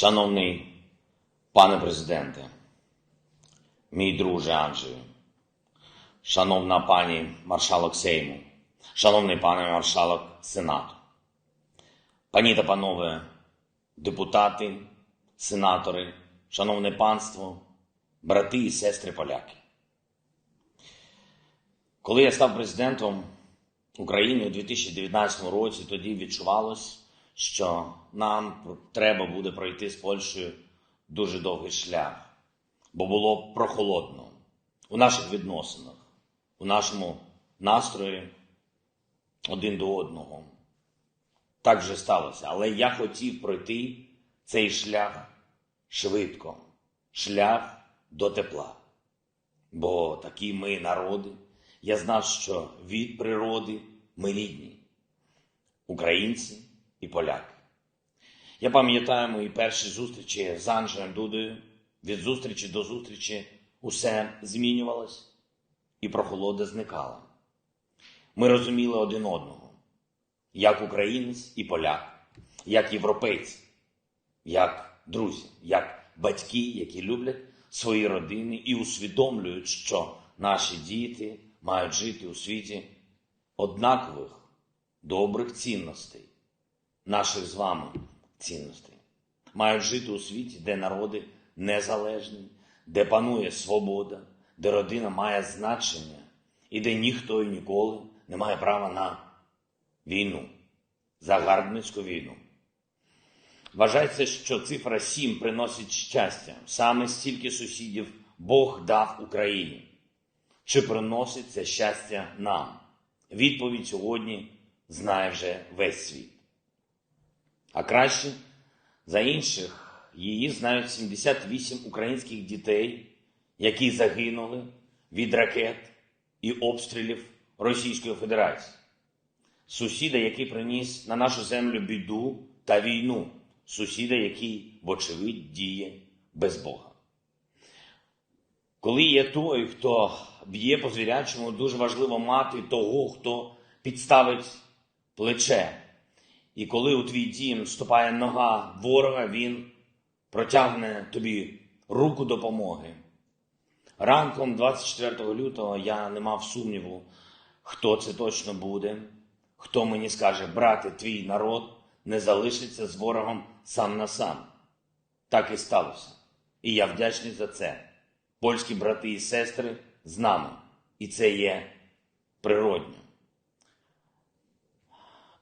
Шановний пане президенте, мій друже Анджею, шановна пані маршалок Сейму, шановний пане маршалок Сенату, пані та панове депутати, сенатори, шановне панство, брати і сестри поляки. Коли я став президентом України у 2019 році, тоді відчувалось, що нам треба буде пройти з Польщею дуже довгий шлях, бо було прохолодно у наших відносинах, у нашому настрої один до одного. Так вже сталося. Але я хотів пройти цей шлях швидко, шлях до тепла. Бо такі ми народи. Я знав, що від природи ми рідні – українці і поляки. Я пам'ятаю мої перші зустрічі з Анджеєм Дудою. Від зустрічі до зустрічі усе змінювалось і прохолода зникала. Ми розуміли один одного, як українець і поляк, як європейці, як друзі, як батьки, які люблять свої родини і усвідомлюють, що наші діти мають жити у світі однакових, добрих цінностей, наших з вами цінностей. Мають жити у світі, де народи незалежні, де панує свобода, де родина має значення і де ніхто і ніколи не має права на війну, загарбницьку війну. Вважається, що цифра 7 приносить щастя. Саме стільки сусідів Бог дав Україні. Чи приносить це щастя нам? Відповідь сьогодні знає вже весь світ. А краще за інших її знають 78 українських дітей, які загинули від ракет і обстрілів Російської Федерації. Сусіда, який приніс на нашу землю біду та війну. Сусіда, який, вочевидь, діє без Бога. Коли є той, хто б'є по звірячому, дуже важливо мати того, хто підставить плече. І коли у твій дім ступає нога ворога, він протягне тобі руку допомоги. Ранком 24 лютого я не мав сумніву, хто це точно буде, хто мені скаже: брате, твій народ не залишиться з ворогом сам на сам. Так і сталося. І я вдячний за це. Польські брати і сестри з нами. І це є природньо.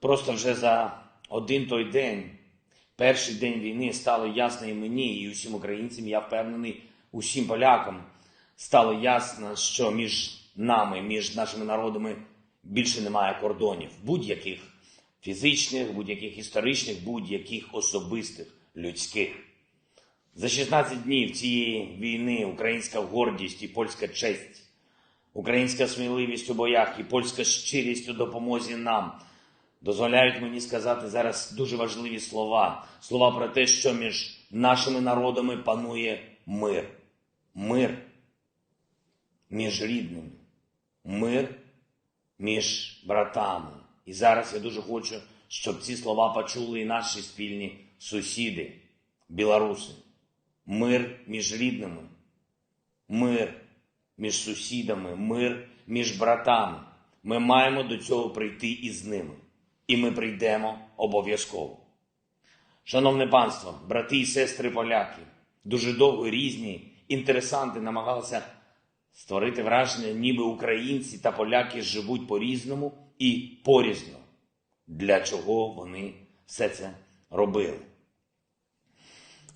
Просто вже за один той день, перший день війни, стало ясно і мені, і усім українцям, я впевнений, усім полякам, стало ясно, що між нами, між нашими народами більше немає кордонів. Будь-яких фізичних, будь-яких історичних, будь-яких особистих, людських. За 16 днів цієї війни українська гордість і польська честь, українська сміливість у боях і польська щирість у допомозі нам дозволяють мені сказати зараз дуже важливі слова. Слова про те, що між нашими народами панує мир. Мир між рідними. Мир між братами. І зараз я дуже хочу, щоб ці слова почули і наші спільні сусіди, білоруси. Мир між рідними, мир між сусідами, мир між братами. Ми маємо до цього прийти і з ними. І ми прийдемо обов'язково. Шановне панство, брати і сестри поляки, дуже довго різні інтересанти намагалися створити враження, ніби українці та поляки живуть по-різному і порізно. Для чого вони все це робили?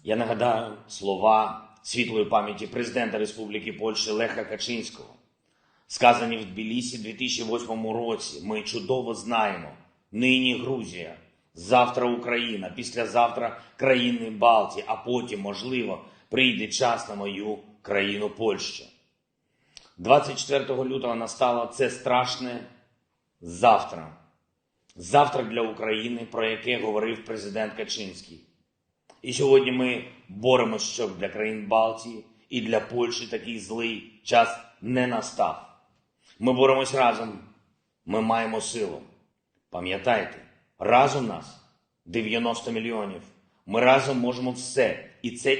Я нагадаю слова світлої пам'яті президента Республіки Польща Леха Качинського, сказані в Тбілісі в 2008 році. Ми чудово знаємо: нині Грузія, завтра Україна, післязавтра країни Балтії, а потім, можливо, прийде час на мою країну Польща. 24 лютого настало це страшне завтра. Завтра для України, про яке говорив президент Качинський. І сьогодні ми боремося, щоб для країн Балтії і для Польщі такий злий час не настав. Ми боремось разом, ми маємо силу. Пам'ятайте, разом нас 90 мільйонів. Ми разом можемо все. І це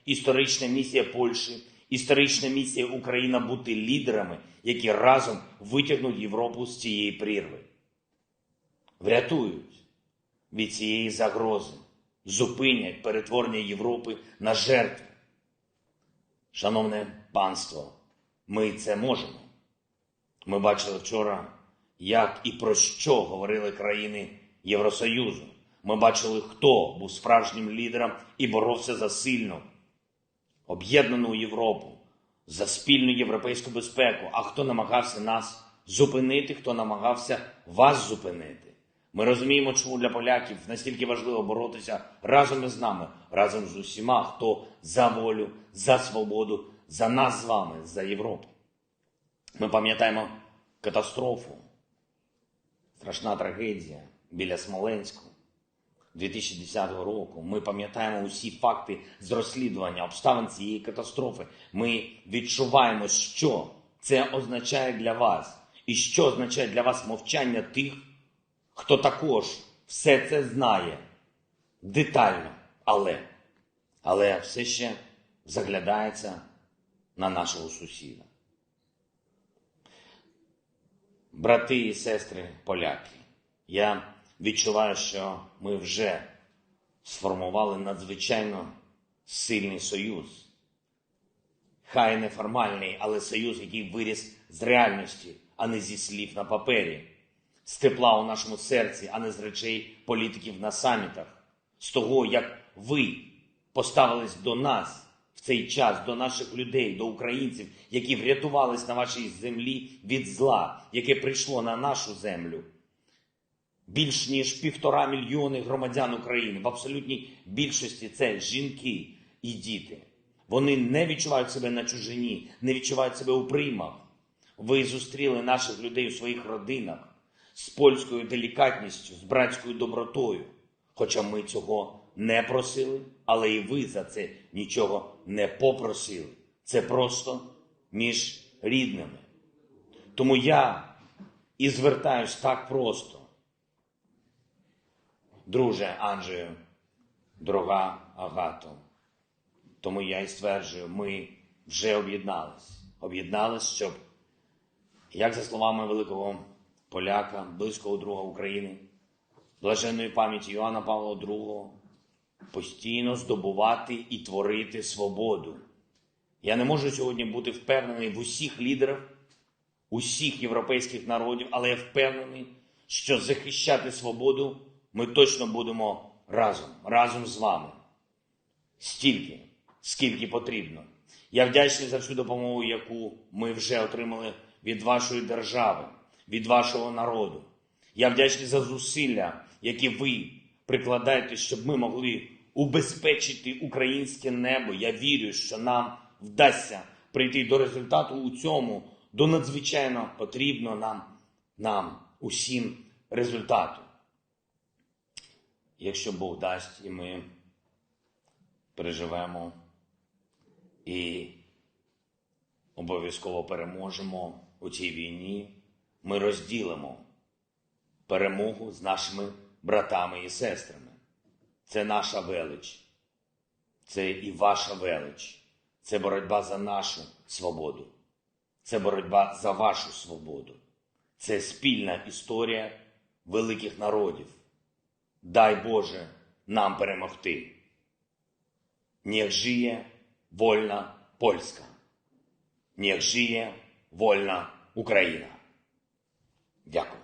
історична місія Польщі, історична місія України бути лідерами, які разом витягнуть Європу з цієї прірви. Врятують від цієї загрози, зупинять перетворення Європи на жертву. Шановне панство, ми це можемо. Ми бачили вчора, як і про що говорили країни Євросоюзу. Ми бачили, хто був справжнім лідером і боровся за сильну, об'єднану Європу, за спільну європейську безпеку, а хто намагався нас зупинити, хто намагався вас зупинити. Ми розуміємо, чому для поляків настільки важливо боротися разом із нами, разом з усіма, хто за волю, за свободу, за нас з вами, за Європу. Ми пам'ятаємо катастрофу, страшна трагедія біля Смоленську 2010 року. Ми пам'ятаємо усі факти з розслідування обставин цієї катастрофи. Ми відчуваємо, що це означає для вас і що означає для вас мовчання тих, хто також все це знає детально, але все ще заглядається на нашого сусіда. Брати і сестри поляки, я відчуваю, що ми вже сформували надзвичайно сильний союз. Хай неформальний, але союз, який виріс з реальності, а не зі слів на папері. З тепла у нашому серці, а не з речей політиків на самітах. З того, як ви поставились до нас в цей час, до наших людей, до українців, які врятувались на вашій землі від зла, яке прийшло на нашу землю. Більш ніж 1,5 мільйони громадян України, в абсолютній більшості це жінки і діти. Вони не відчувають себе на чужині, не відчувають себе у приймах. Ви зустріли наших людей у своїх родинах з польською делікатністю, з братською добротою. Хоча ми цього не просили, але і ви за це нічого не попросили. Це просто між рідними. Тому я і звертаюсь так просто. Друже Анджею, дорога Агато, тому я і стверджую, ми вже об'єднались. Об'єднались, щоб, як за словами великого поляка, близького друга України, блаженної пам'яті Йоанна Павла II, постійно здобувати і творити свободу. Я не можу сьогодні бути впевнений в усіх лідерах, усіх європейських народів, але я впевнений, що захищати свободу ми точно будемо разом з вами. Стільки, скільки потрібно. Я вдячний за всю допомогу, яку ми вже отримали від вашої держави, від вашого народу. Я вдячний за зусилля, які ви прикладаєте, щоб ми могли убезпечити українське небо. Я вірю, що нам вдасться прийти до результату у цьому, до надзвичайно потрібного нам усім результату. Якщо Бог дасть, і ми переживемо і обов'язково переможемо у цій війні, ми розділимо перемогу з нашими братами і сестрами. Це наша велич, це і ваша велич, це боротьба за нашу свободу, це боротьба за вашу свободу, це спільна історія великих народів. Дай Боже нам перемогти. Niech żyje wolna Polska. Niech żyje wolna Україна. Дякую.